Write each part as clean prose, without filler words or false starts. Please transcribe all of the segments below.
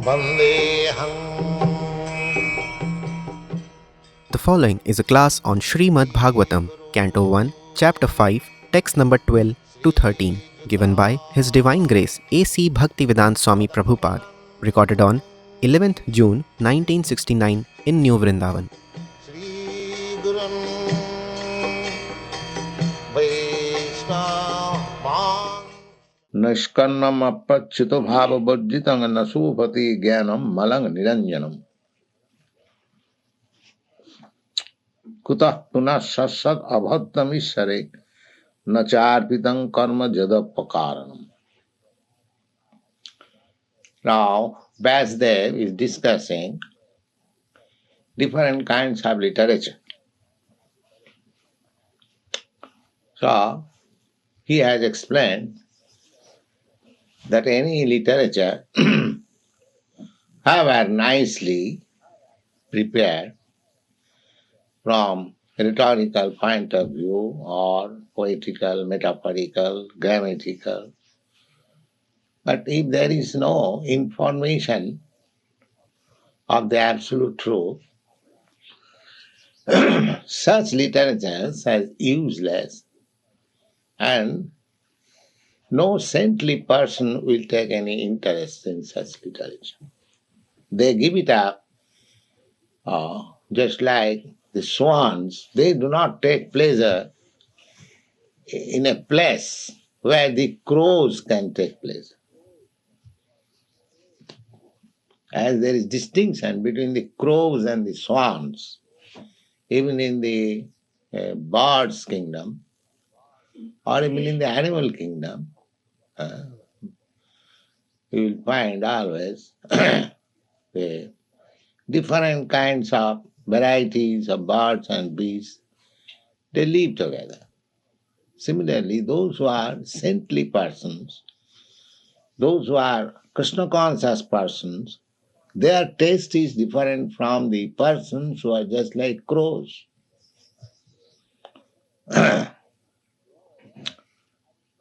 The following is a class on Srimad Bhagavatam, Canto 1, Chapter 5, text number 12 to 13, given by His Divine Grace A.C. Bhaktivedanta Swami Prabhupada, recorded on 11th June 1969 in New Vrindavan. Nishkarnam apachito bhava bhajjitang nasupati jnanam malang niranjanam. Kutah punah sassat abhattam ishare nacharpitang karma jadapakaranam. Now, Vasudev is discussing different kinds of literature. So, he has explained that any literature, however nicely prepared from a rhetorical point of view or poetical, metaphorical, grammatical, but if there is no information of the absolute truth, such literature is useless, and no saintly person will take any interest in such literature. They give it up just like the swans. They do not take pleasure in a place where the crows can take pleasure. As there is distinction between the crows and the swans, even in the birds' kingdom, or even in the animal kingdom, you will find always the different kinds of varieties of birds and beasts, they live together. Similarly, those who are saintly persons, those who are Krishna conscious persons, their taste is different from the persons who are just like crows.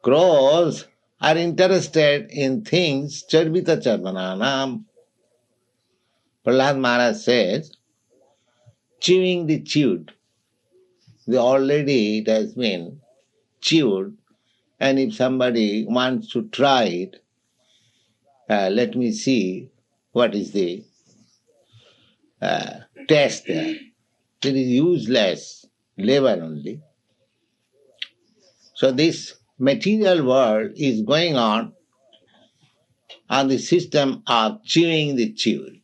Crows are interested in things charvita charvananam. Prahlad Maharaj says, chewing the chewed. Already it has been chewed, and if somebody wants to try it, let me see what is the taste there. It is useless labor only. So this material world is going on the system of chewing the chewed.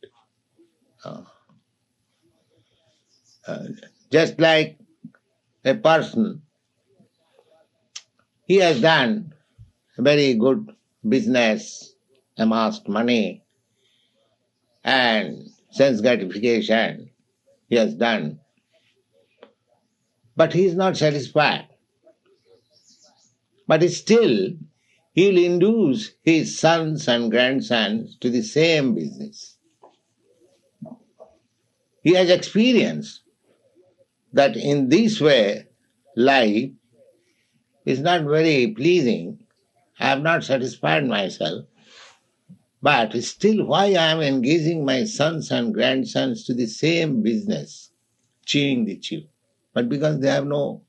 Just like a person, he has done a very good business, amassed money, and sense gratification he has done, but he is not satisfied. But still, he will induce his sons and grandsons to the same business. He has experienced that in this way, life is not very pleasing. I have not satisfied myself. But still, why I am engaging my sons and grandsons to the same business, chewing the chew? But because they have no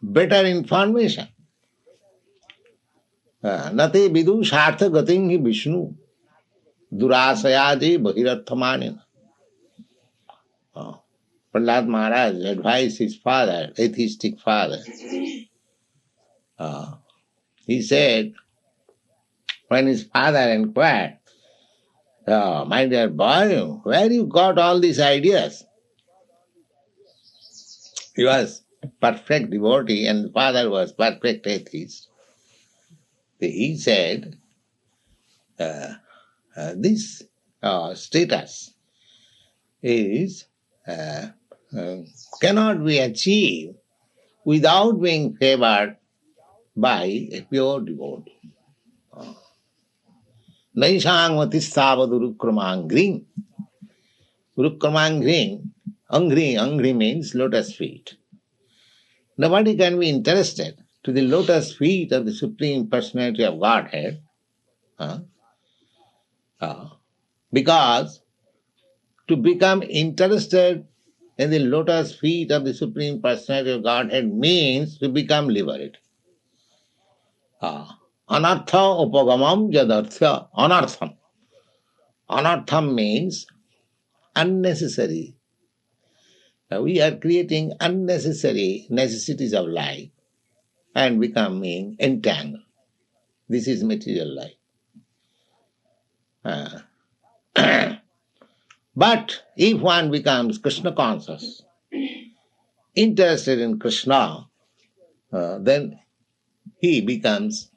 better information. Nate vidu shartha gating hi Vishnu durasayade bhagiratthamanina. Prahlad Maharaj advised his father, atheistic father. He said, when his father inquired, my dear boy, where you got all these ideas? He was perfect devotee and the father was perfect atheist. He said, this status is cannot be achieved without being favored by a pure devotee. Naisang matisthavadu rukkramangring. Rukkramangring, angri means lotus feet. Nobody can be interested to the lotus feet of the Supreme Personality of Godhead Because to become interested in the lotus feet of the Supreme Personality of Godhead means to become liberated. Anartha upagamam jadartha. Anartham. Anartham means unnecessary. We are creating unnecessary necessities of life and becoming entangled. This is material life. But if one becomes Krishna conscious, interested in Krishna, then he becomes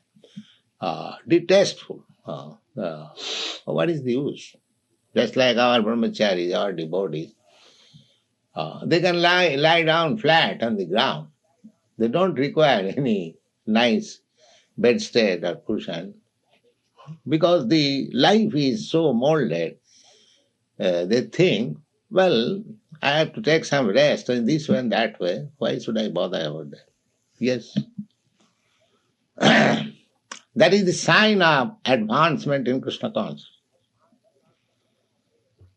detestful. What is the use? Just like our brahmacharis, our devotees, they can lie down flat on the ground. They don't require any nice bedstead or cushion because the life is so molded. They think, well, I have to take some rest in this way and that way. Why should I bother about that? Yes. That is the sign of advancement in Krishna consciousness.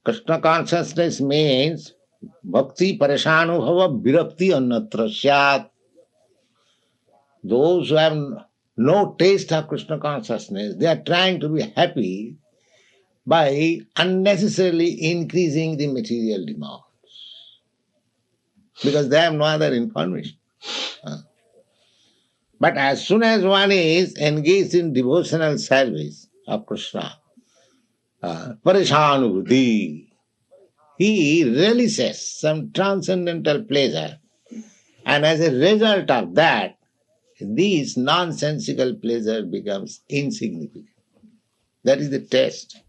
Krishna consciousness means bhakti parishanubhava virakti annatra syat. Those who have no taste of Krishna consciousness, they are trying to be happy by unnecessarily increasing the material demands. Because they have no other information. But as soon as one is engaged in devotional service of Krishna, parishanubhuti, he relishes some transcendental pleasure. And as a result of that, this nonsensical pleasure becomes insignificant. That is the test.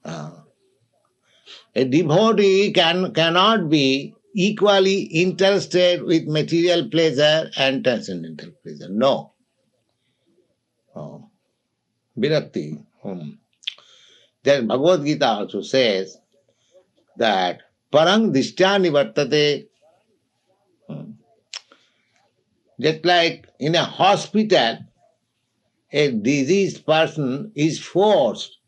A devotee cannot be equally interested with material pleasure and transcendental pleasure. No. Virakti. Then Bhagavad Gita also says that parang dishtya nivartate. Just like in a hospital, a diseased person is forced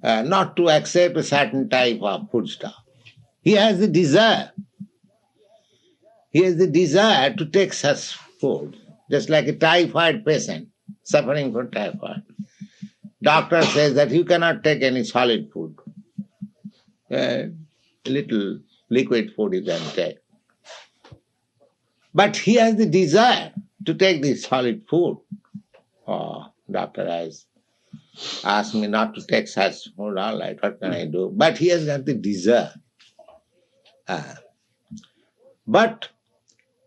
not to accept a certain type of foodstuff. He has the desire. He has the desire to take such food, just like a typhoid patient suffering from typhoid. Doctor says that you cannot take any solid food. A little liquid food you can take. But he has the desire to take this solid food. Doctor has asked me not to take such food, all right, what can I do? But he has got the desire. But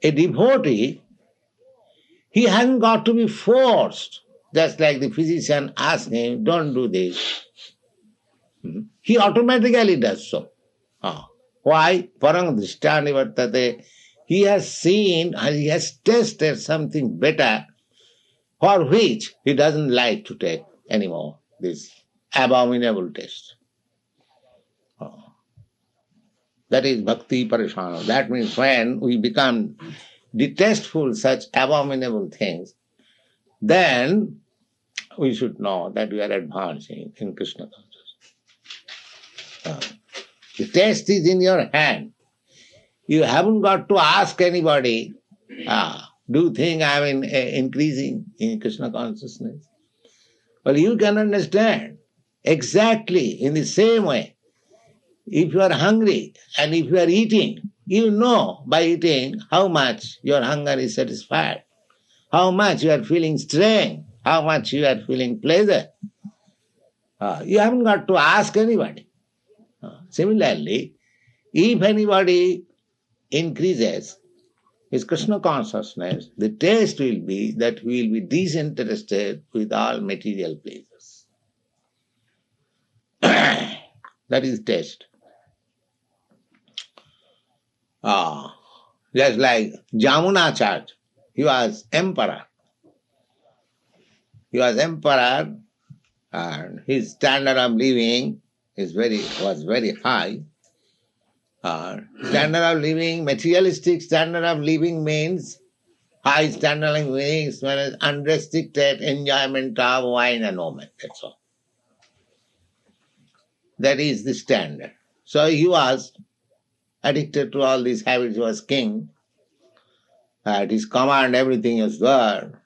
a devotee, he hasn't got to be forced, just like the physician asked him, don't do this. He automatically does so. Why? Parang drishtya nivartate. He has seen, he has tasted something better for which he doesn't like to take anymore this abominable taste. That is bhakti parishana. That means when we become detestful such abominable things, then we should know that we are advancing in Krishna consciousness. The taste is in your hand. You haven't got to ask anybody, do you think I am increasing in Krishna consciousness? Well, you can understand exactly in the same way. If you are hungry and if you are eating, you know by eating how much your hunger is satisfied, how much you are feeling strength, how much you are feeling pleasure. You haven't got to ask anybody. Similarly, if anybody increases his Krishna consciousness, the taste will be that we will be disinterested with all material pleasures. That is taste. Just like Jamunacharya, he was emperor. And his standard of living was very high. Standard of living, materialistic standard of living means high standard of living as well as unrestricted enjoyment of wine and woman. That's all. That is the standard. So he was addicted to all these habits. He was king. At his command, everything is there.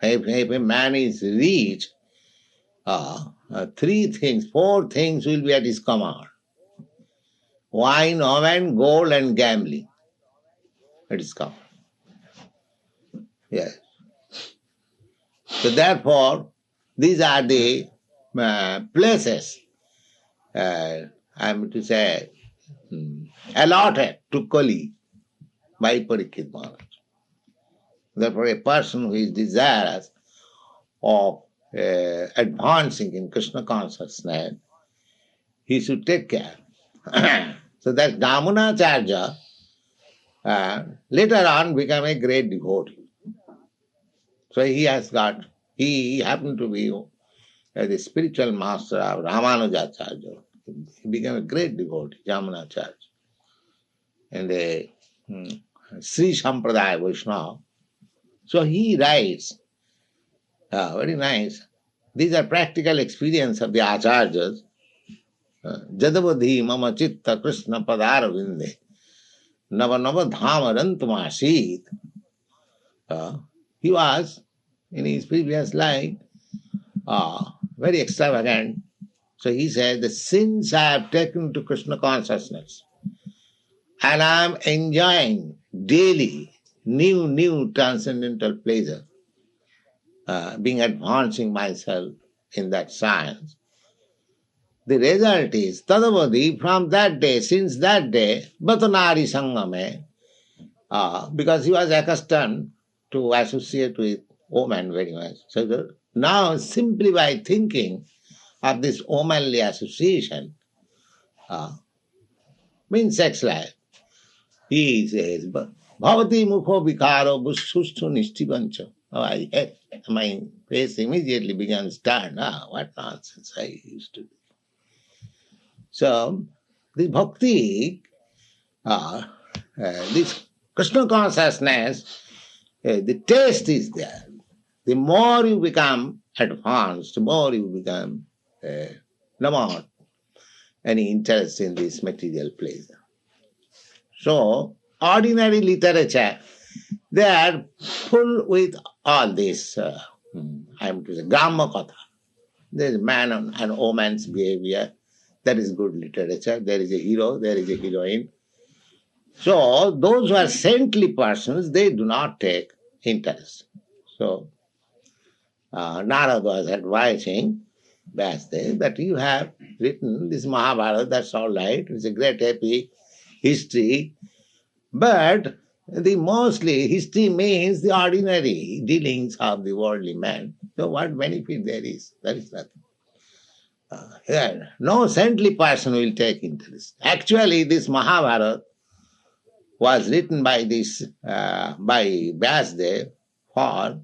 If a man is rich, four things will be at his command: wine, woman, gold, and gambling. At his command. Yes. So therefore, these are the places, I am to say, allotted to Kali by Parikshit Maharaj. Therefore, a person who is desirous of advancing in Krishna consciousness, he should take care. So that Acharya later on became a great devotee. So he happened to be the spiritual master of Ramanujacharya. He became a great devotee, Acharya. And the Sri Sampradaya Vaishnava. So he writes, very nice. These are practical experience of the Acharyas. Jadavadhi mama chitta Krishna padara vinde nava nava dhamarantumasit. He was, in his previous life, very extravagant. So he said, the sins I have taken to Krishna consciousness, and I am enjoying daily new transcendental pleasure, advancing myself in that science. The result is, Tadavadi, from that day, since that day, Batanari Sangame, because he was accustomed to associate with women very much. So now, simply by thinking of this womanly association, means sex life, he says, Bhavati mukho vikaro bushushu nishtivancha. I hate. My face immediately began to turn. What nonsense I used to do. So, the bhakti, this Krishna consciousness, the taste is there. The more you become advanced, the more you become no more any interest in this material pleasure. So, ordinary literature, they are full with all this, I am to say, Gramma Katha. There is man and woman's behavior. That is good literature. There is a hero, there is a heroine. So, those who are saintly persons, they do not take interest. So, Narada was advising Vyasdev that you have written this Mahabharata, that's all right. It's a great epic history. But the mostly history means the ordinary dealings of the worldly man. So what benefit there is? There is nothing. No saintly person will take interest. Actually, this Mahabharata was written by Vyasdev for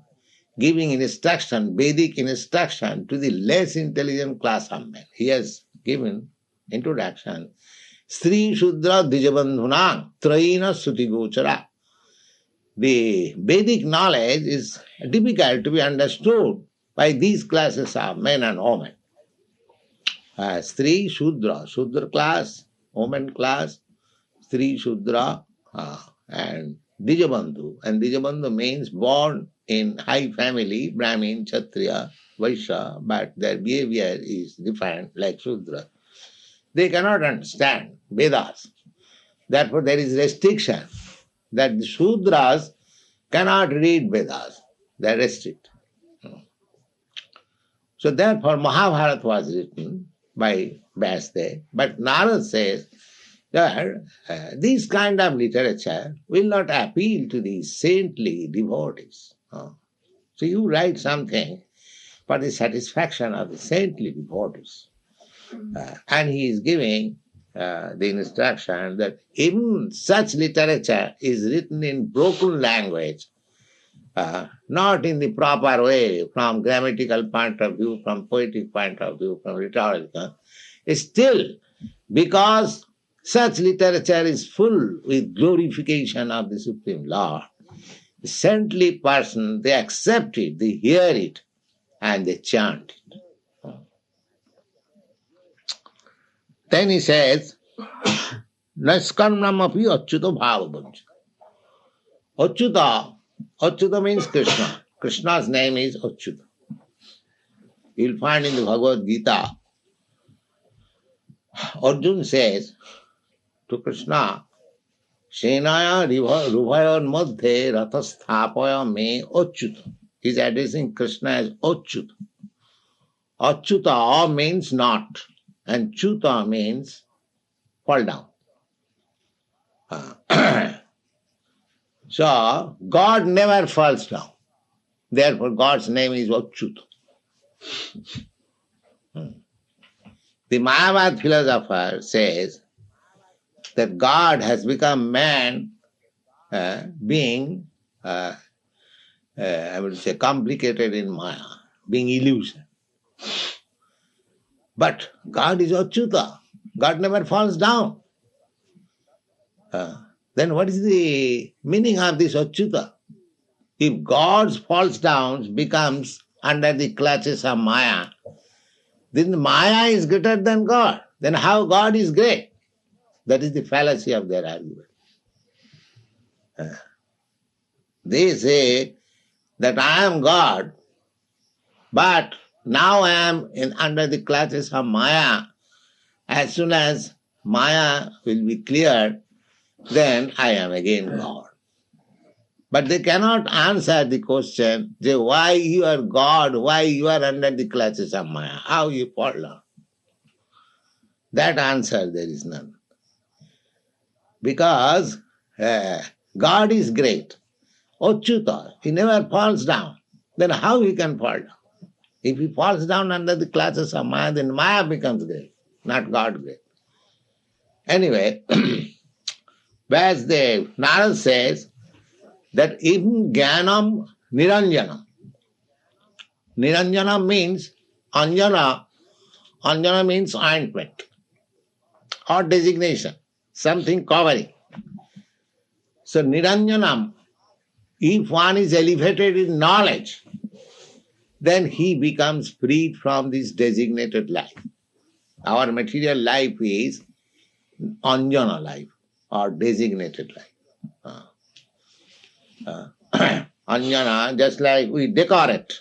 giving instruction, Vedic instruction to the less intelligent class of men. He has given introduction. Sri Shudra Dijabandhunang Traina Suti Gochara. The Vedic knowledge is difficult to be understood by these classes of men and women. Sri Shudra class, woman class, Sri Shudra, and Dijabandhu. And Dijabandhu means born in high family, Brahmin, Kshatriya, Vaishya, but their behavior is different, like Shudra. They cannot understand Vedas. Therefore, there is restriction that the Shudras cannot read Vedas. They are restricted. So therefore, Mahabharata was written by Vyasdev. But Narada says that this kind of literature will not appeal to the saintly devotees. So you write something for the satisfaction of the saintly devotees. And he is giving the instruction that even such literature is written in broken language, not in the proper way, from grammatical point of view, from poetic point of view, from rhetorical, still, because such literature is full with glorification of the Supreme Lord, the saintly person, they accept it, they hear it, and they chant it. Then he says, Naskarnam api achyuta bhava. Achyuta means Krishna. Krishna's name is Achyuta. You'll find in the Bhagavad Gita, Arjun says to Krishna, Senaya rubhayon madhye rathasthapaya me achyuta. He's addressing Krishna as Achyuta. Achyuta means not, and chuta means fall down. So, God never falls down. Therefore, God's name is Achyuta. The Mayavad philosopher says that God has become man, being, I would say, complicated in Maya, being illusion. But God is Achyuta. God never falls down. Then what is the meaning of this Achyuta? If God falls down, becomes under the clutches of Maya, then Maya is greater than God. Then how God is great? That is the fallacy of their argument. They say that I am God, but now I am under the clutches of Maya. As soon as Maya will be cleared, then I am again God. But they cannot answer the question, why you are God, why you are under the clutches of Maya, how you fall down. That answer there is none. Because God is great. Achyuta, he never falls down. Then how he can fall down? If he falls down under the clutches of Maya, then Maya becomes great, not God great. Anyway, Vasudev, Narad says that even Jnanam Niranjanam. Niranjana means Anjana. Anjana means ointment or designation, something covering. So Niranjanam, if one is elevated in knowledge, then he becomes freed from this designated life. Our material life is Anjana life or designated life. Anjana, just like we decorate.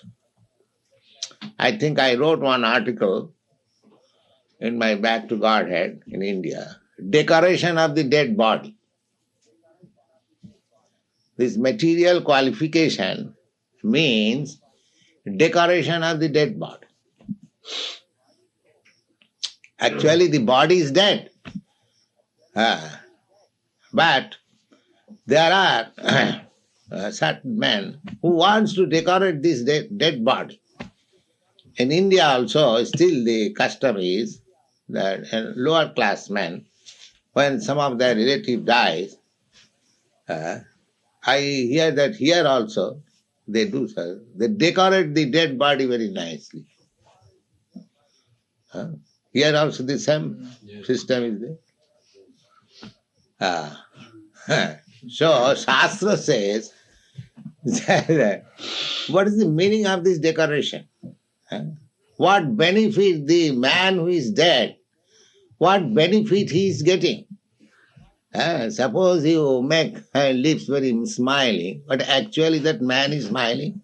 I think I wrote one article in my Back to Godhead in India. Decoration of the dead body. This material qualification means decoration of the dead body. Actually, the body is dead. But there are certain men who wants to decorate this dead body. In India also, still the custom is that lower class men, when some of their relative dies, I hear that here also they do so. They decorate the dead body very nicely. Here also the same system is there. So Shastra says that what is the meaning of this decoration? What benefit the man who is dead, what benefit he is getting? Suppose you make lips very smiling, but actually that man is smiling.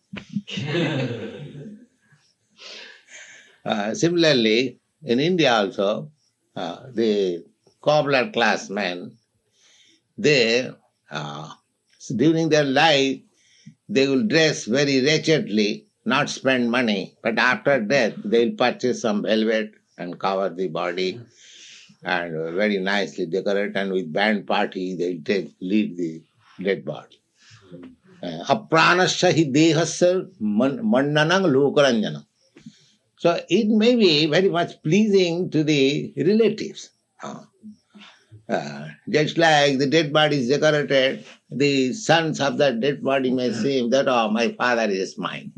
Similarly, in India also, the cobbler class men, they, during their life, they will dress very wretchedly, not spend money, but after death, they will purchase some velvet and cover the body and very nicely decorate, and with band party, they will lead the dead body. Apranasya hi dehasya mannanang lokaranjanam. So it may be very much pleasing to the relatives. Just like the dead body is decorated, the sons of that dead body may say that, oh, my father is mine.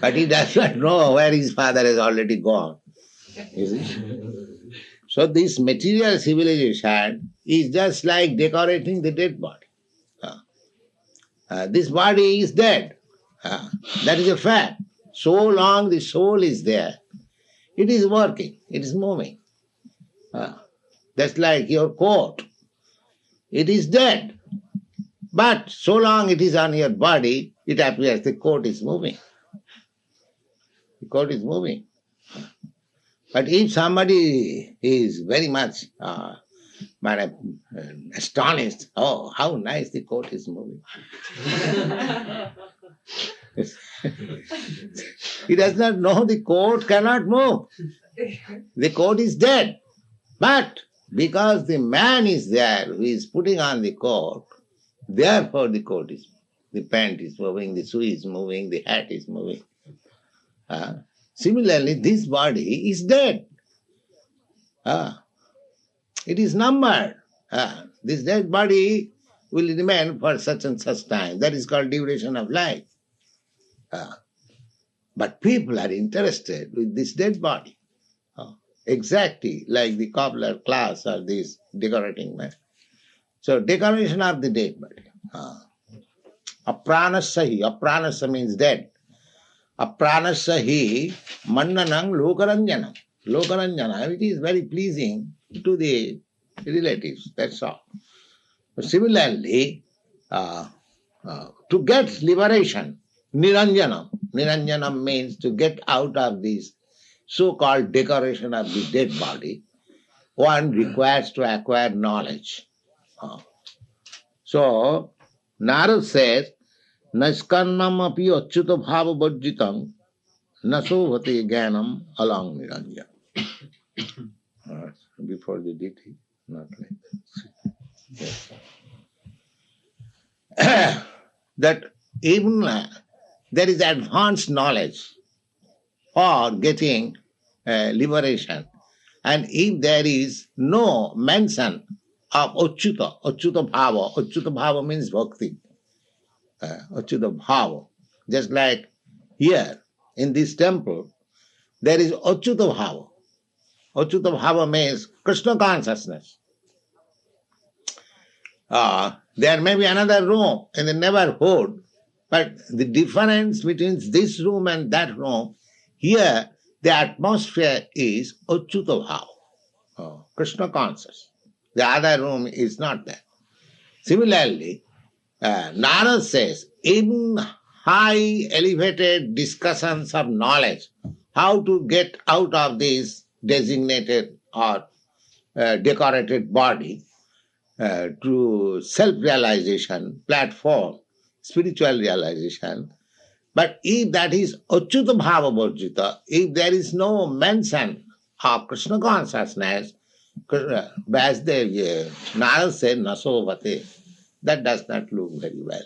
But he does not know where his father has already gone. You see? So this material civilization is just like decorating the dead body. This body is dead. That is a fact. So long the soul is there, it is working, it is moving. Just like your coat. It is dead. But so long it is on your body, it appears the coat is moving. The coat is moving. But if somebody is very much astonished, oh, how nice the coat is moving. He does not know the coat cannot move. The coat is dead. But because the man is there who is putting on the coat, therefore the coat is moving. The pant is moving, the shoe is moving, the hat is moving. Similarly, this body is dead. It is numbered. This dead body will remain for such and such time. That is called duration of life. But people are interested with this dead body. Exactly like the cobbler class or this decorating man. So decoration of the dead body. Apranasya. Apranasya means dead. Apranasya hi mannanam lokaranjanam. Lokaranjana, it is very pleasing to the relatives, that's all. But similarly, to get liberation, niranjanam. Niranjanam means to get out of this so-called decoration of the dead body, one requires to acquire knowledge. So, Narad says, Naskannam api achyuta bhava bhajjitam nasovati jnanam along niranjan. Before the deity, not like that. Yes. That even there is advanced knowledge for getting liberation. And if there is no mention of achyuta bhava means bhakti. Achyuta bhava. Just like here in this temple, there is achyuta bhava. Achyuta bhava means Krishna consciousness. There may be another room in the neighborhood, but the difference between this room and that room, here the atmosphere is achyuta bhava, Krishna conscious. The other room is not there. Similarly, Narad says, in high elevated discussions of knowledge, how to get out of this designated or decorated body to self-realization, platform, spiritual realization. But if that is achyuta bhava bhajita, if there is no mention of Krishna consciousness, as the Narad said, nasovate, that does not look very well.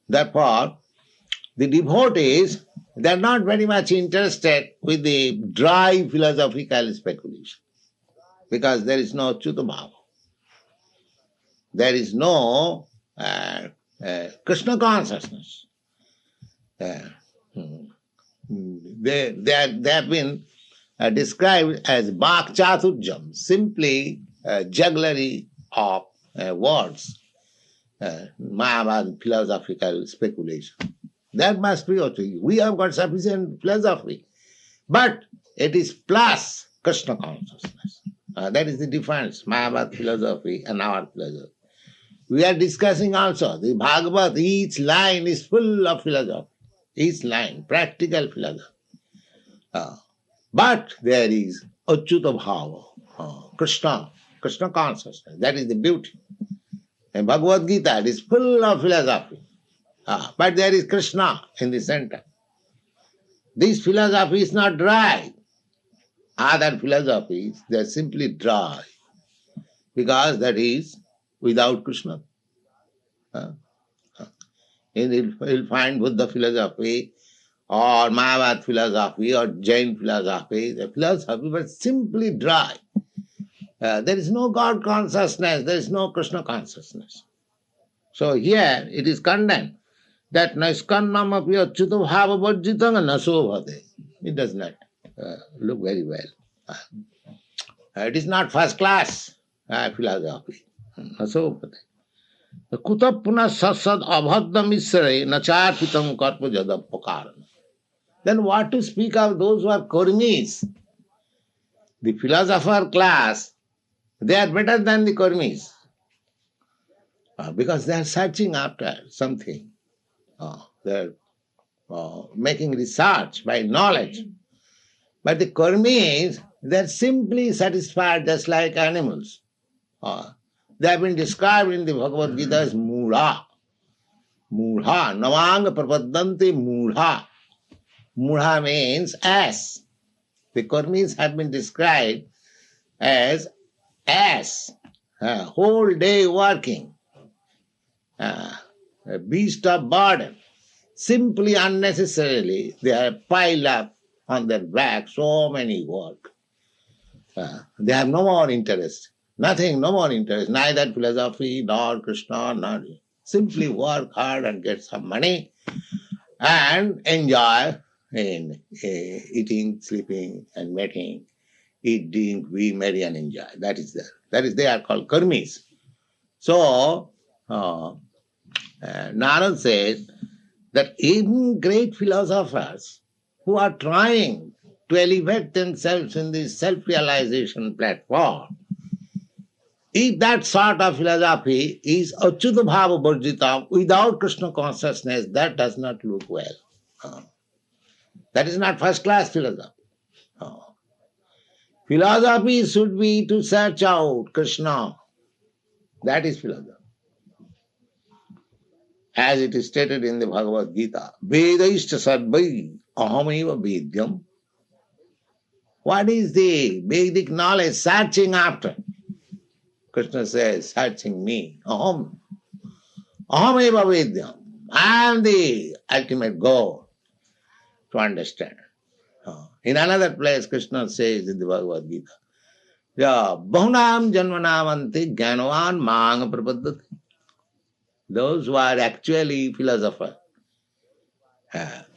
Therefore, the devotees, they are not very much interested with the dry philosophical speculation, because there is no achyuta bhava. There is no Krishna consciousness. They have been described as bhak chaturjam, simply jugglery of words, Mayavad philosophical speculation. That must be what we have got sufficient philosophy. But it is plus Krishna consciousness. That is the difference, Mayavad philosophy and our philosophy. We are discussing also the Bhagavad, each line is full of philosophy. Each line, practical philosophy. But there is achyuta bhava, Krishna consciousness. That is the beauty. And Bhagavad Gita is full of philosophy. But there is Krishna in the center. This philosophy is not dry. Other philosophies, they are simply dry. Because that is without Krishna. You'll find Buddha philosophy or Mayavad philosophy or Jain philosophy, the philosophy was simply dry. There is no God consciousness, there is no Krishna consciousness. So here it is condemned that naiskannam api achyuta bhava bhajjitang nasovate. It does not look very well. It is not first class philosophy. Nasovate. Kuta puna satsad abhaddam isare nacharpitam karpa jadapakarana. Then what to speak of those who are karmis? The philosopher class, they are better than the karmis because they are searching after something. They are making research by knowledge. But the karmis, they are simply satisfied just like animals. They have been described in the Bhagavad Gita as mudha. Mudha, navanga prapadanti mudha. Mudha means ass. The karmis have been described as ass, whole day working, a beast of burden. Simply unnecessarily, they have piled up on their back so many work. They have no more interest. Nothing, no more interest. Neither philosophy, nor Krishna, nor simply work hard and get some money and enjoy in eating, sleeping, and mating. Eat, drink, be merry, and enjoy. That is there. That is, they are called karmis. So, Narad says that even great philosophers who are trying to elevate themselves in this self-realization platform, if that sort of philosophy is achyuta bhava varjita, without Krishna consciousness, that does not look well. That is not first-class philosophy. Philosophy should be to search out Krishna. That is philosophy. As it is stated in the Bhagavad Gita, Vedaishcha sarvai ahameva vedyam. What is the Vedic knowledge searching after? Krishna says, searching me. Ahameva vedyam. I am the ultimate goal to understand. In another place, Krishna says in the Bhagavad Gita, Bahunam janmanamanti jnanavan mang prapaddati. Those who are actually philosophers,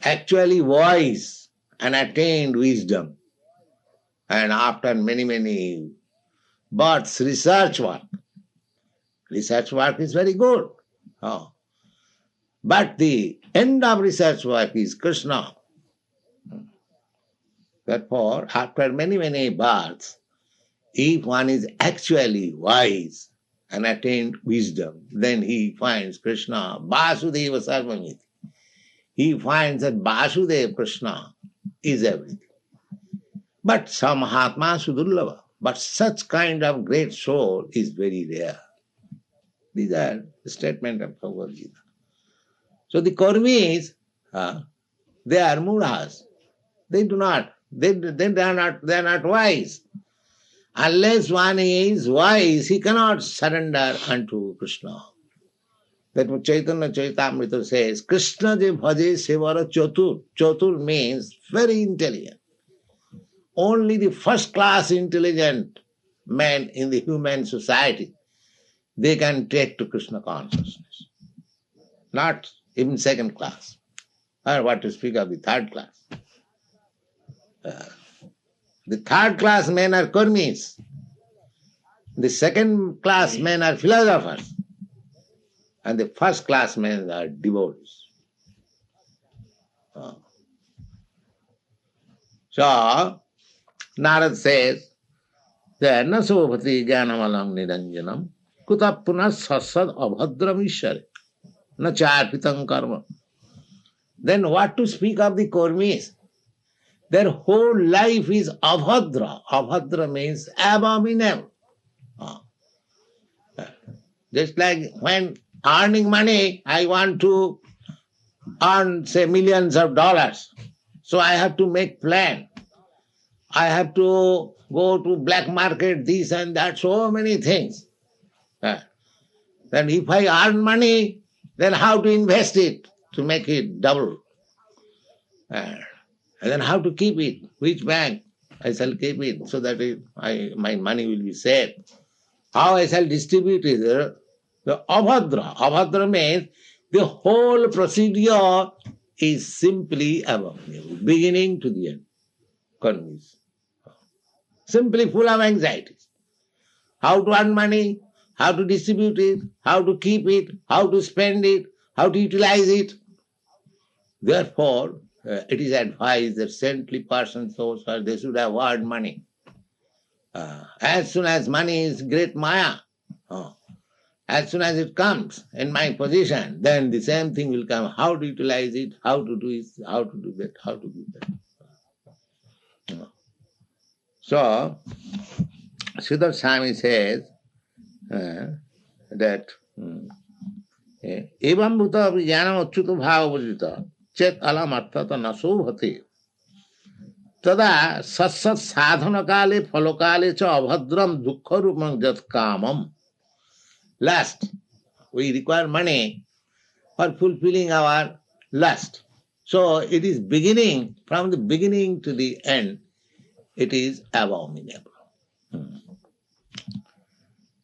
actually wise and attained wisdom, and after many, many births, research work. Research work is very good. But the end of research work is Krishna. Therefore, after many, many births, if one is actually wise and attained wisdom, then he finds Krishna, Vasudeva Sarvamiti. He finds that Vasudeva Krishna is everything. But Samahatma Sudurlava. But such kind of great soul is very rare. These are the statement of Bhagavad Gita. So the karmis, they are mudhas. They are not wise. Unless one is wise, he cannot surrender unto Krishna. That what Chaitanya Charitamrita says, Krishna je bhaje sevara chatur. Chatur means very intelligent. Only the first class intelligent men in the human society, they can take to Krishna consciousness. Not even second class. Or what to speak of the third class. The third class men are karmis. The second class men are philosophers. And the first class men are devotees. So, Narad says, na sobhati jnanamalang niranjanam kutapuna sasad abhadram ishare na charpitam karma. Then what to speak of the karmis? Their whole life is abhadra. Abhadra means abominable. Just like when earning money, I want to earn, say, millions of dollars. So I have to make plan. I have to go to black market, this and that, so many things. Then if I earn money, then how to invest it to make it double? And then how to keep it? Which bank I shall keep it so that my money will be safe? How I shall distribute it? The abhadra. Abhadra means the whole procedure is simply abominable, beginning to the end. Karmis. Simply full of anxieties. How to earn money, how to distribute it, how to keep it, how to spend it, how to utilize it. Therefore, it is advised that saintly persons also, they should have earned money. As soon as money is great maya, as soon as it comes in my possession, then the same thing will come. How to utilize it, how to do it, how to do that, how to do that. So, Siddharth Swami says that evam bhuta vijnanam achyuta bhava chet alam arthata naso bhate tada satsat sadhana kale phalokale cha abhadram dukkha rupam jat kamam. Lust. We require money for fulfilling our lust. So it is beginning, from the beginning to the end, it is abominable.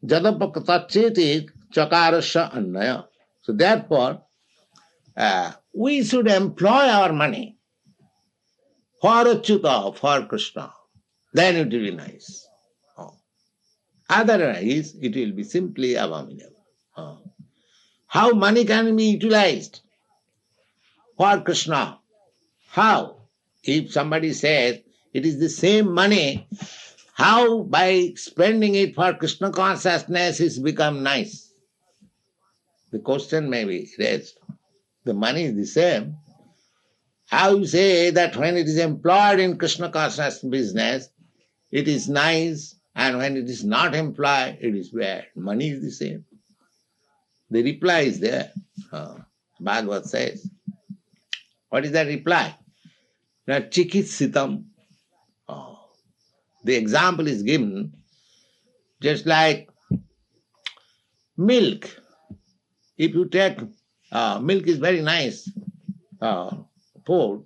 Jadapakatacheti chakarasya annaya. So therefore, we should employ our money for Achyuta, for Krishna. Then it will be nice. Otherwise, it will be simply abominable. How money can be utilized for Krishna? How? If somebody says it is the same money, how by spending it for Krishna consciousness it's become nice? The question may be raised. The money is the same. How you say that when it is employed in Krishna consciousness business, it is nice, and when it is not employed, it is bad. Money is the same. The reply is there. Bhagavad says. What is that reply? Now, chikitsitam. The example is given just like milk. If you take, milk is very nice food,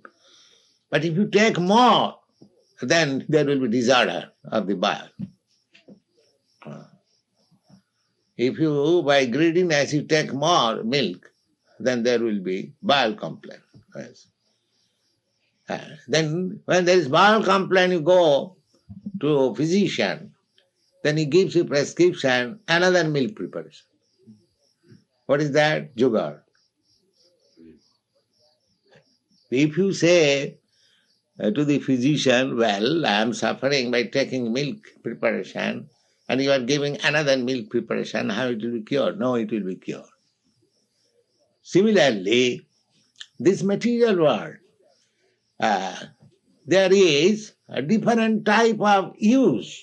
but if you take more, then there will be disorder of the bowel. If you, by greediness, you take more milk, then there will be bowel complaint. Yes. Then when there is bowel complaint, you go to a physician, then he gives you prescription, another milk preparation. What is that? Jugaad. If you say to the physician, well, I am suffering by taking milk preparation, and you are giving another milk preparation, how it will be cured? No, it will be cured. Similarly, this material world, there is a different type of use.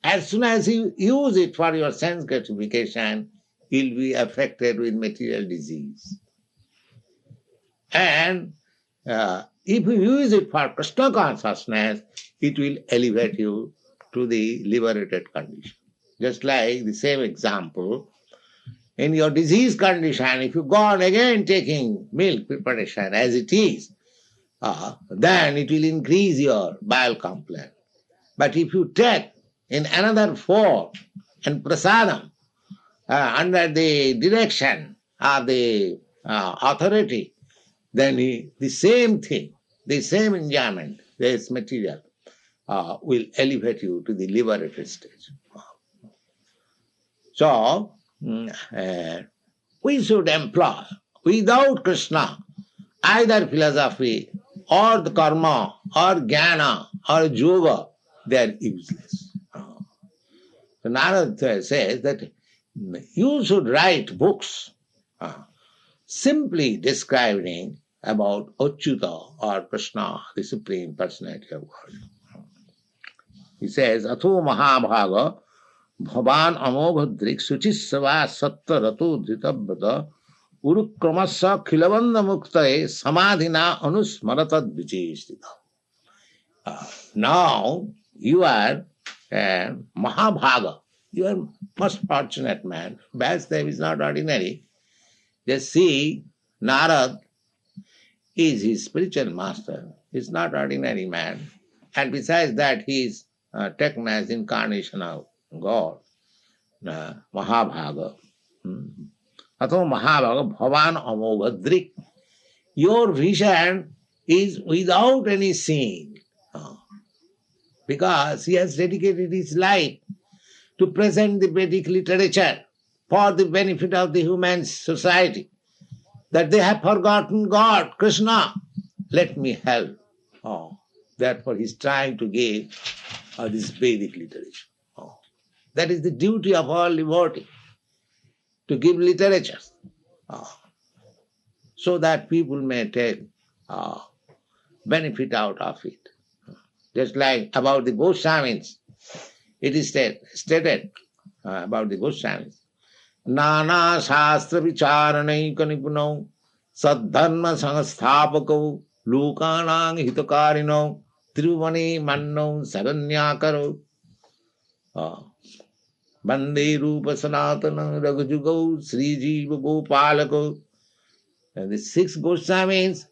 As soon as you use it for your sense gratification, you will be affected with material disease. And if you use it for Krishna consciousness, it will elevate you to the liberated condition. Just like the same example, in your disease condition, if you go on again taking milk preparation as it is, then it will increase your bowel complaint. But if you take in another form and prasadam, under the direction of the authority, then the same thing, the same enjoyment, this material, will elevate you to the liberated stage. So, we should employ, without Krishna, either philosophy or the karma or jnana or yoga, they are useless. So Narada says that you should write books simply describing about Achyuta or Krishna, the Supreme Personality of God. He says, Atho Mahabhaga Bhavan Amobhadrik Suchisava Satta Rato Dhritabhata Urukramasa Khilabanda Muktae Samadhina Anusmaratad Vichestita. Now you are Mahabhaga. You are most fortunate man. Vasudev is not ordinary. Just see, Narad is his spiritual master. He is not ordinary man. And besides that, he is taken as incarnation of God, Mahabhaga. Atho Mahabhaga Bhavan Amobhadrik. Your vision is without any seeing. Because he has dedicated his life to present the Vedic literature for the benefit of the human society. That they have forgotten God, Krishna. Let me help. Therefore, he is trying to give this Vedic literature. That is the duty of all devotees, to give literature, so that people may take benefit out of it. Just like about the Goswamis, it is stated about the Goswamis. Nana Shastra Vicharanai Kanipuno Sadharma Sanghastapako Lukanang Hitakarino Tiruvani Manno Saranyakaro Bande Rupa Sanatana Raghujugo Sri Jiva Gopalako. And the 6 Goswamis,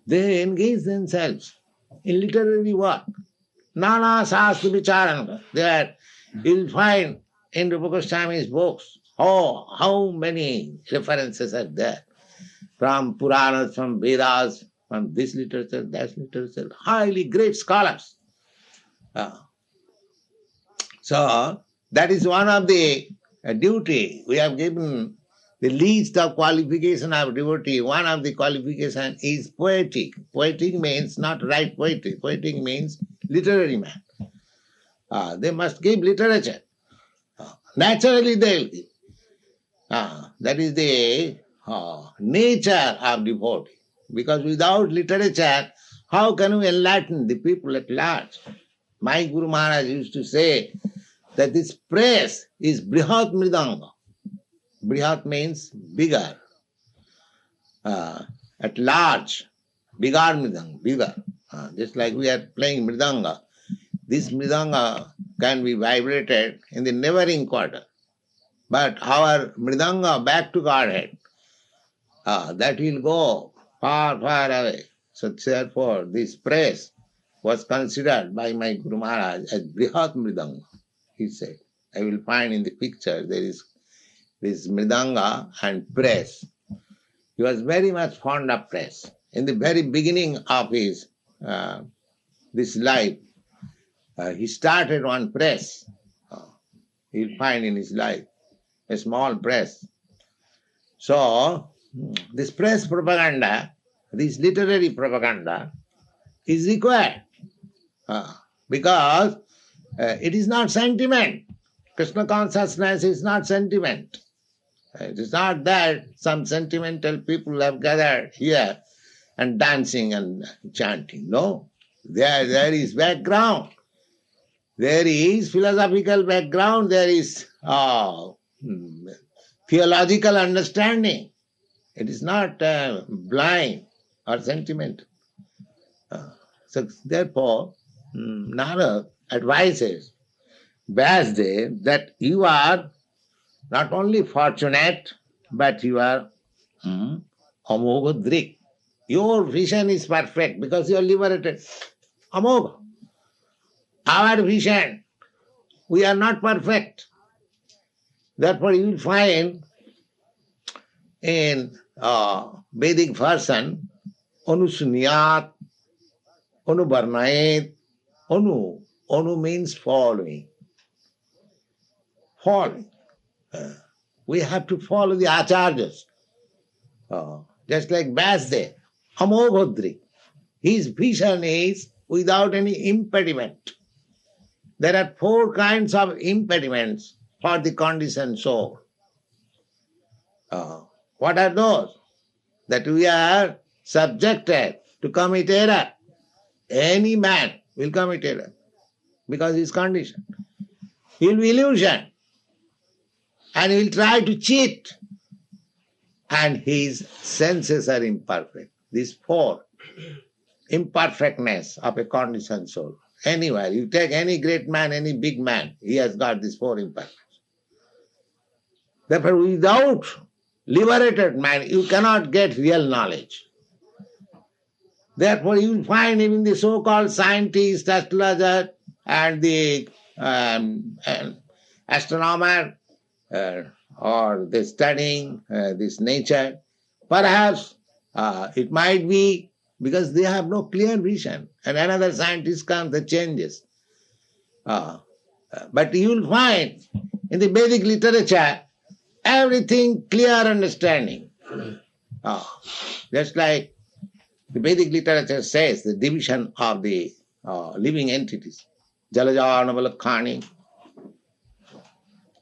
they engage themselves in literary work. Nana Shastra Vicharana. There you'll find in Rupa Goswami's books how many references are there. From Puranas, from Vedas, from this literature, that literature. Highly great scholars. So that is one of the duty we have given. The least of qualification of devotee, one of the qualification is poetic. Poetic means not right poetry. Poetic means literary man. They must give literature. Naturally they will give. That is the nature of devotee. Because without literature, how can we enlighten the people at large? My Guru Maharaj used to say that this praise is Brihat Mridanga. Brihat means bigger, at large, bigger mridanga, bigger. Just like we are playing mridanga. This mridanga can be vibrated in the neighboring quarter. But our mridanga back to Godhead, that will go far, far away. So therefore, this praise was considered by my Guru Maharaj as Brihat Mridanga. He said, I will find in the picture there is this mridanga and press. He was very much fond of press. In the very beginning of his this life, he started one press. You'll find in his life a small press. So this press propaganda, this literary propaganda, is required because it is not sentiment. Krishna consciousness is not sentiment. It is not that some sentimental people have gathered here and dancing and chanting. No. There is background. There is philosophical background. There is theological understanding. It is not blind or sentimental. So therefore, Narada advises Vyasdev that you are not only fortunate, but you are Amogha. Your vision is perfect because you are liberated. Amogha. Our vision, we are not perfect. Therefore, you will find in Vedic version, Anusunyat, Anubarnayet, Anu means following. Following. We have to follow the Acharyas. Just like Vyasdev, Amoghodri. His vision is without any impediment. There are 4 kinds of impediments for the conditioned soul. What are those? That we are subjected to commit error. Any man will commit error because he is conditioned. He will be illusion and he will try to cheat, and his senses are imperfect. These 4 imperfectness of a conditioned soul. Anywhere, you take any great man, any big man, he has got these 4 imperfections. Therefore, without liberated mind, you cannot get real knowledge. Therefore, you will find even the so-called scientists, astrologer, and the astronomer, or the studying this nature, perhaps it might be because they have no clear vision, and another scientist comes and changes. But you will find in the Vedic literature everything clear understanding. Just like the Vedic literature says, the division of the living entities. Jalajanavalakhani.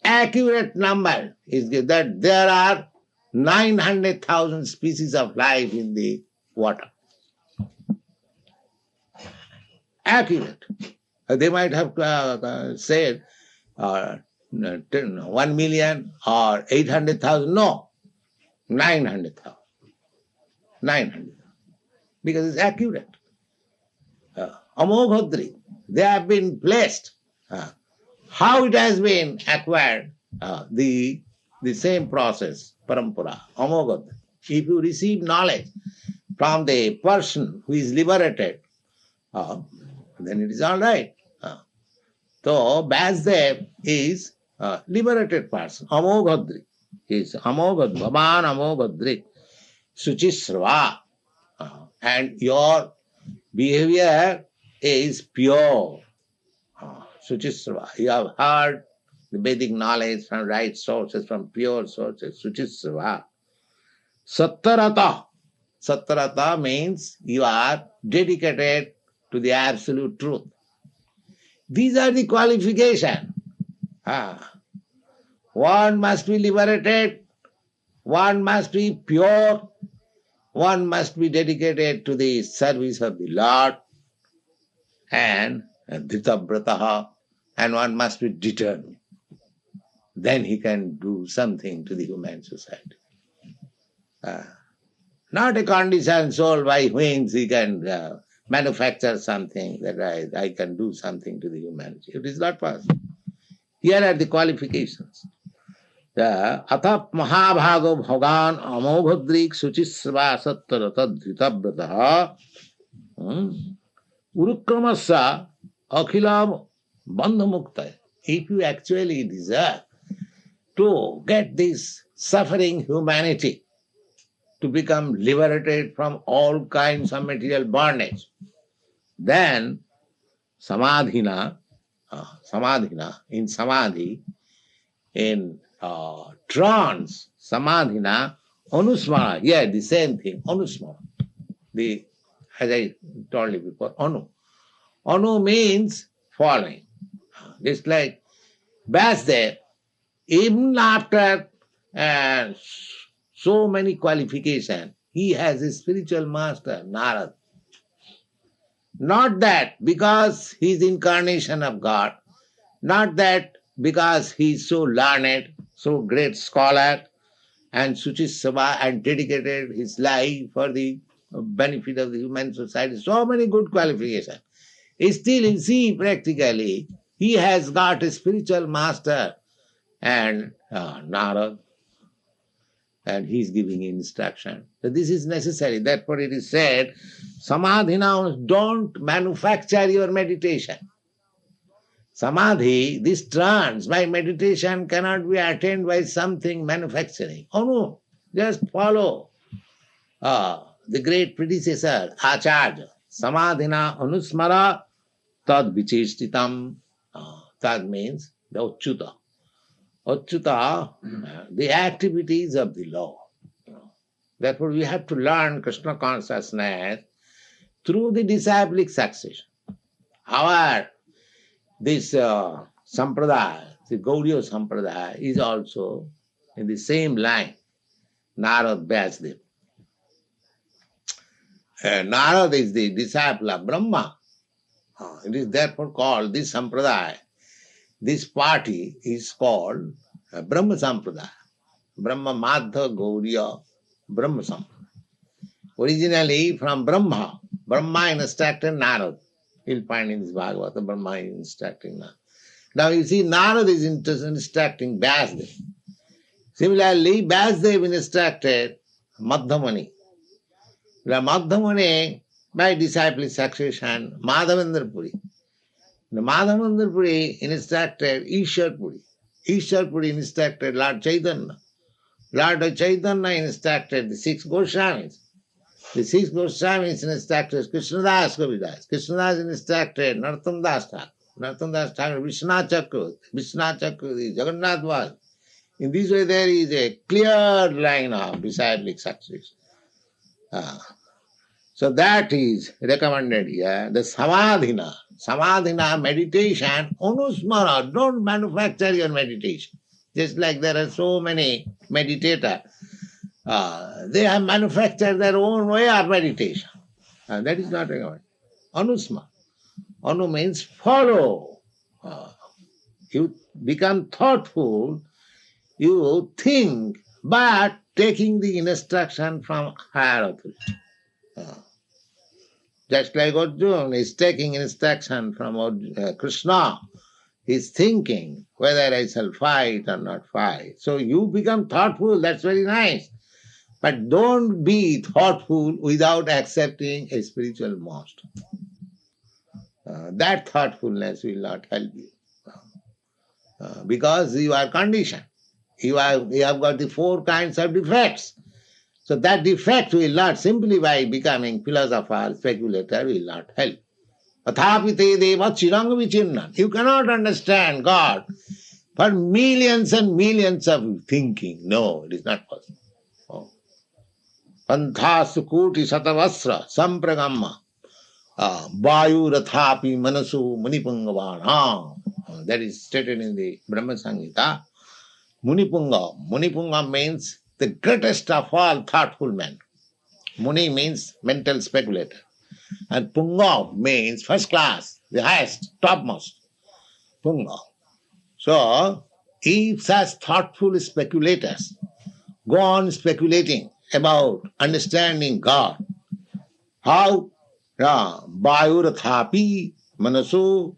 Accurate number is that there are 900,000 species of life in the water. Accurate. They might have said 1 million or 800,000. No, 900,000. 900. Because it's accurate. Amoghadri. They have been placed. How it has been acquired, the same process, parampara, amoghadri. If you receive knowledge from the person who is liberated, then it is all right. So, Basdev is a liberated person. Amoghadri. He is Amoghad, Bhavan Amoghadri. Suchisrava. And your behavior is pure. Suchisrava. You have heard the Vedic knowledge from right sources, from pure sources. Suchisrava. Sattarata. Sattarata means you are dedicated to the absolute truth. These are the qualifications. One must be liberated, one must be pure, one must be dedicated to the service of the Lord, and dhitabrataha, and one must be determined. Then he can do something to the human society. Not a conditioned soul by whom he can manufacture something, that I can do something to the humanity. It is not possible. Here are the qualifications. Athap mahabhago bhagan amoghadrik suchisva sattarata dhitabrataha urukramasya akhilam bandhamukta. If you actually desire to get this suffering humanity to become liberated from all kinds of material bondage, then samadhina, in samadhi, in trance, samadhina, anusmara, yeah, the same thing, anusmara. As I told you before, anu. Anu means following. Just like Basdev, even after so many qualifications, he has a spiritual master, Narad. Not that because he is the incarnation of God, not that because he is so learned, so great scholar, and Suchisava, and dedicated his life for the benefit of the human society, so many good qualifications. Still, you see, practically, he has got a spiritual master, and Narad, and he is giving instruction. So this is necessary. Therefore it is said, samadhina, don't manufacture your meditation. Samadhi, this trance by meditation cannot be attained by something manufacturing. Oh no, just follow the great predecessor, Acharya. Samadhina anusmara tad vichestitam. Tad means the Achyuta. Achyuta, the activities of the law. Therefore, we have to learn Krishna consciousness through the disciplic succession. However, this sampradaya, the Gaudiya sampradaya, is also in the same line, Narad Vyasdev. Narad is the disciple of Brahma. It is therefore called this sampradaya. This party is called Brahma Sampradaya. Brahma Madhya Gauriya Brahma Sampradaya. Originally from Brahma. Brahma instructed Narad. You'll find in this Bhagavatam, Brahma is instructing Narad. Now you see, Narad is instructing Vyasdev. Similarly, Vyasdev instructed Madhyamani. Madhyamani, by disciplic succession, Madhavendra Puri. The Madhavendra Puri instructed Ishwar Puri. Ishwar Puri instructed Lord Chaitanya. Lord Chaitanya instructed the six Goswamis. The six Goswamis instructed Krishnadas Kavidas. Krishnadas instructed Narottam Das Thakur. Narottam Das Thakur, Vishwanath Chakravarti. Vishwanath Chakravarti, Jagannath Vas. In this way there is a clear line of disciplic succession. So that is recommended here. The samadhina. Samadhina meditation, anusmara. Don't manufacture your meditation. Just like there are so many meditators. They have manufactured their own way of meditation. And that is not recommended. Anusma. Anu means follow. You become thoughtful. You think, but taking the instruction from higher authority. Just like Arjuna is taking instruction from Krishna, he's thinking whether I shall fight or not fight. So you become thoughtful, that's very nice. But don't be thoughtful without accepting a spiritual master. That thoughtfulness will not help you. Because you are conditioned. You have got the 4 kinds of defects. So that defect will not, simply by becoming philosopher, speculator, will not help. Athapite deva chirang vichinna. You cannot understand God for millions and millions of thinking. No, it is not possible. Panthasu kuti satavasra sampragamma vayu rathapi manasu munipungavana. That is stated in the Brahma Samhita. Munipunga. Munipunga means the greatest of all thoughtful men. Muni means mental speculator. And Punga means first class, the highest, topmost. Punga. So, if such thoughtful speculators go on speculating about understanding God, how Vayurathapi Manasu,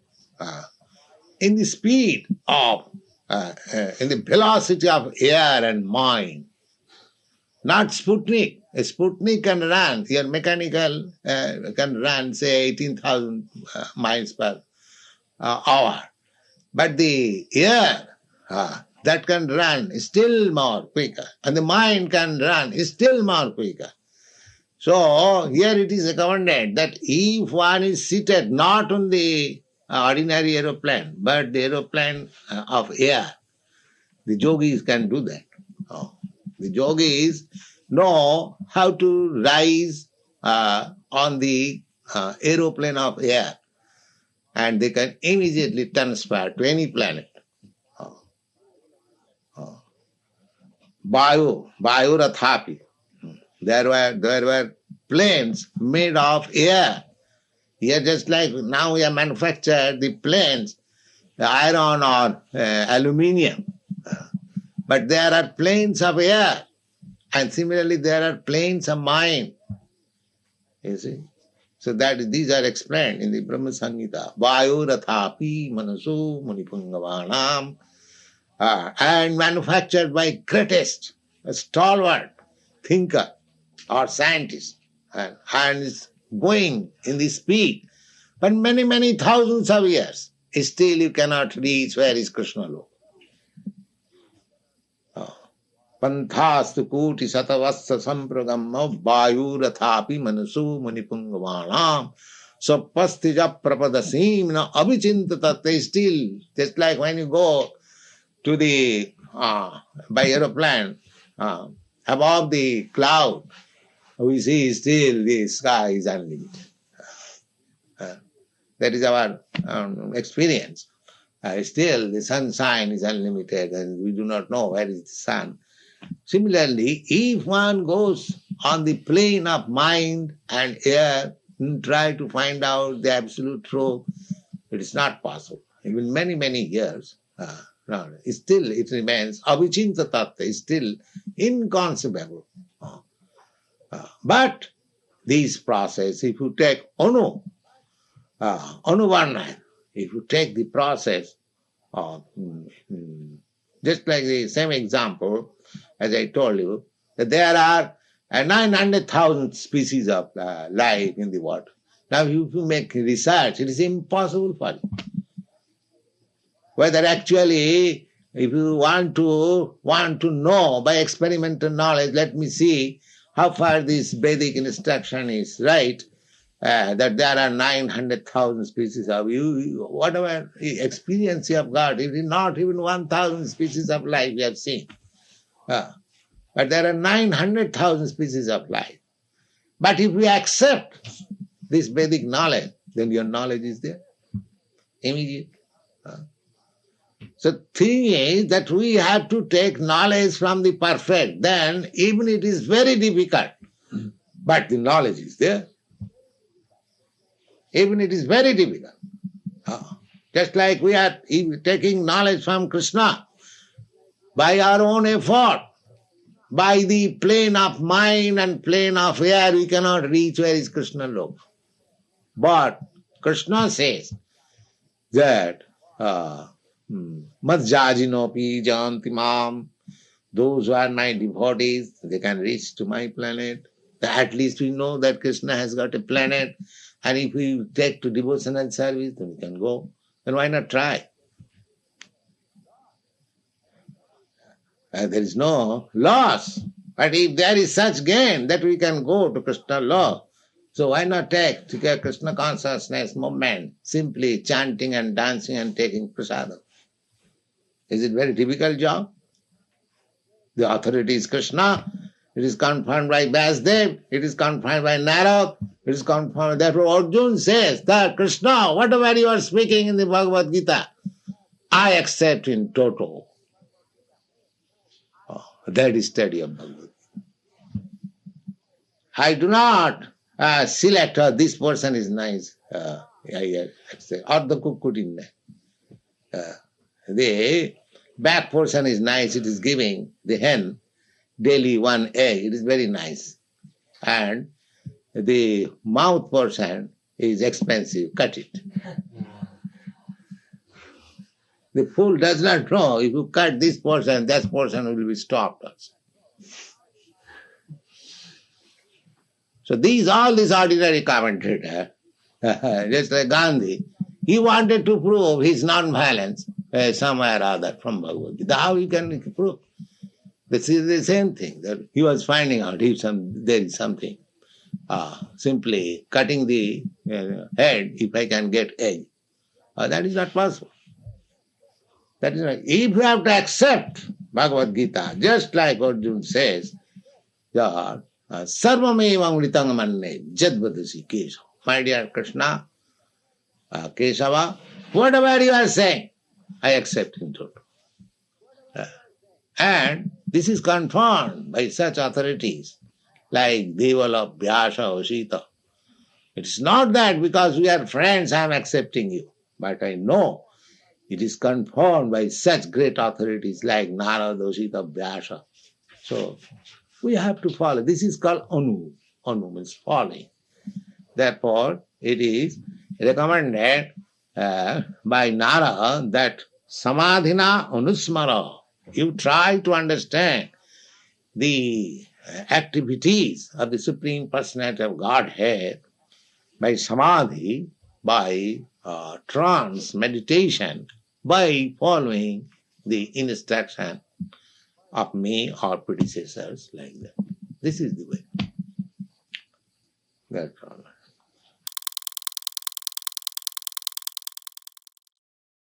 in the speed of, in the velocity of air and mind, not Sputnik. A Sputnik can run, your mechanical can run, say, 18,000 miles per hour. But the air, that can run still more quicker. And the mind can run still more quicker. So, here it is recommended that if one is seated not on the ordinary aeroplane, but the aeroplane of air, the yogis can do that. The yogis know how to rise on the aeroplane of air, and they can immediately transfer to any planet. Vayu Rathapi. There were planes made of air. Here, just like now we have manufactured the planes, the iron or aluminium. But there are planes of air. And similarly, there are planes of mind. You see? So these are explained in the Brahma Samhita. Vayu Rathapi Manasu Munipungavanam. And manufactured by greatest, a stalwart thinker or scientist. And is going in the speed. But many, many thousands of years, still you cannot reach where is Krsnaloka. Panthastu kuti satavassa sampragamma vayurathapi manasu munipungvanam sapastija prapadasimna abhichintata. Still, just like when you go to the, by aeroplane, above the cloud, we see still the sky is unlimited. That is our experience. Still the sunshine is unlimited and we do not know where is the sun. Similarly, if one goes on the plane of mind and air and try to find out the absolute truth, it is not possible. Even many, many years, still it remains avichinta tattva, is still inconceivable. But this process, if you take Anuvarna, if you take the process of, just like the same example, as I told you, that there are 900,000 species of life in the water. Now, if you make research, it is impossible for you. Whether actually, if you want to know by experimental knowledge, let me see how far this Vedic instruction is right, that there are 900,000 species of you, whatever experience you have got, it is not even 1,000 species of life you have seen. But there are 900,000 species of life. But if we accept this Vedic knowledge, then your knowledge is there. Immediate. So thing is that we have to take knowledge from the perfect. Then even it is very difficult, but the knowledge is there. Even it is very difficult. Just like we are taking knowledge from Krishna by our own effort, by the plane of mind and plane of air, we cannot reach where is Krsnaloka. But Krishna says that Madhyajinopi janti mam, those who are my devotees, they can reach to my planet. At least we know that Krishna has got a planet, and if we take to devotional service, then we can go. Then why not try? There is no loss. But if there is such gain that we can go to Krsnaloka, so why not take to Krishna consciousness movement, simply chanting and dancing and taking prasadam? Is it very difficult job? The authority is Krishna. It is confirmed by Vasudev. It is confirmed by Narad. It is confirmed. Therefore Arjuna says that Krishna, whatever you are speaking in the Bhagavad Gita, I accept in total. That is study of Bhagavad Gita. I do not select, this person is nice, I accept, or the cook in there. The back portion is nice, it is giving the hen daily one egg, it is very nice. And the mouth portion is expensive, cut it. The fool does not know if you cut this portion, that portion will be stopped also. So all these ordinary commentator, just like Gandhi, he wanted to prove his non-violence somewhere or other from Bhagavad Gita. How he can prove? This is the same thing, that he was finding out if there is something. Simply cutting the head, if I can get egg. That is not possible. That is not. If you have to accept Bhagavad Gita, just like Arjuna says, Sarvam evam ritang manne jadvadasi Kesava. My dear Krishna, Kesava, whatever you are saying, I accept in total. And this is confirmed by such authorities like Devala, Vyasa, Osita. It is not that because we are friends I am accepting you, but I know it is confirmed by such great authorities like Narada, Osita, Vyasa. So we have to follow. This is called Anu. Anu means following. Therefore, it is recommended by Narada that Samadhina Anusmara. You try to understand the activities of the Supreme Personality of Godhead by samadhi, by trance, meditation, by following the instruction of me or predecessors like that. This is the way. That's all.